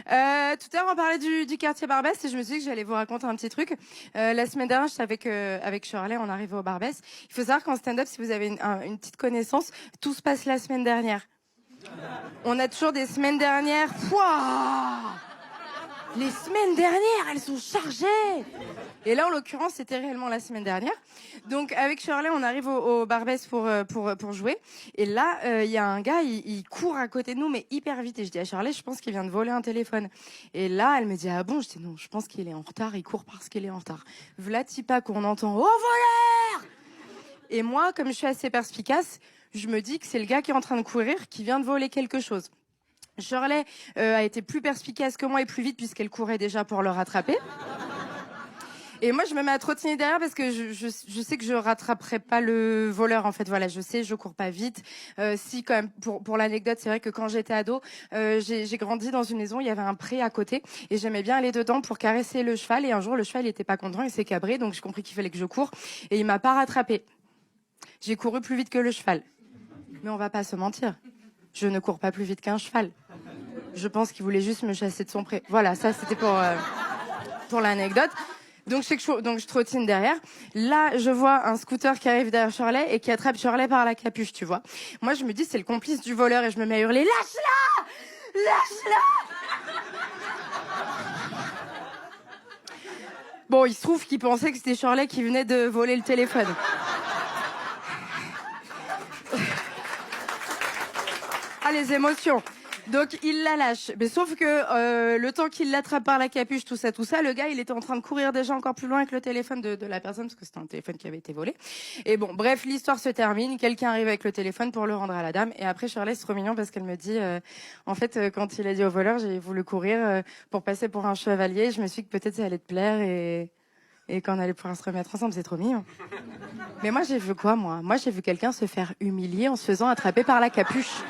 Tout à l'heure, on parlait du quartier Barbès et je me suis dit que j'allais vous raconter un petit truc. La semaine dernière, j'étais avec Shirley, on arrivait au Barbès. Il faut savoir qu'en stand-up, si vous avez une petite connaissance, tout se passe la semaine dernière. On a toujours des semaines dernières. Pouah, les semaines dernières, elles sont chargées. Et là, en l'occurrence, c'était réellement la semaine dernière. Donc, avec Shirley, on arrive au Barbès pour jouer. Et là, il y a un gars, il court à côté de nous, mais hyper vite. Et je dis à Shirley, je pense qu'il vient de voler un téléphone. Et là, elle me dit, ah bon? Je dis, non, je pense qu'il est en retard. Il court parce qu'il est en retard. V'là Tipa qu'on entend, oh voleur! Et moi, comme je suis assez perspicace, je me dis que c'est le gars qui est en train de courir, qui vient de voler quelque chose. Shirley a été plus perspicace que moi et plus vite puisqu'elle courait déjà pour le rattraper. Et moi, je me mets à trottiner derrière parce que je sais que je rattraperai pas le voleur. En fait, voilà, je sais, je cours pas vite. Si quand même, pour l'anecdote, c'est vrai que quand j'étais ado, j'ai grandi dans une maison, il y avait un pré à côté et j'aimais bien aller dedans pour caresser le cheval. Et un jour, le cheval il était pas content, il s'est cabré, donc j'ai compris qu'il fallait que je cours et il m'a pas rattrapé. J'ai couru plus vite que le cheval. Mais on va pas se mentir, je ne cours pas plus vite qu'un cheval. Je pense qu'il voulait juste me chasser de son pré. Voilà, ça c'était pour l'anecdote. Donc je trottine derrière. Là, je vois un scooter qui arrive derrière Shirley et qui attrape Shirley par la capuche, tu vois. Moi, je me dis c'est le complice du voleur et je me mets à hurler lâche-la, lâche-la. Bon, il se trouve qu'il pensait que c'était Shirley qui venait de voler le téléphone. Ah, les émotions. Donc il la lâche. Mais sauf que le temps qu'il l'attrape par la capuche, tout ça, le gars, il était en train de courir déjà encore plus loin avec le téléphone de la personne, parce que c'était un téléphone qui avait été volé. Et bon, bref, l'histoire se termine. Quelqu'un arrive avec le téléphone pour le rendre à la dame. Et après, Shirley, c'est trop mignon parce qu'elle me dit, en fait, quand il a dit au voleur, j'ai voulu courir pour passer pour un chevalier. Je me suis dit que peut-être ça allait te plaire et qu'on allait pouvoir se remettre ensemble. C'est trop mignon. Mais moi, j'ai vu quoi, moi? Moi, j'ai vu quelqu'un se faire humilier en se faisant attraper par la capuche.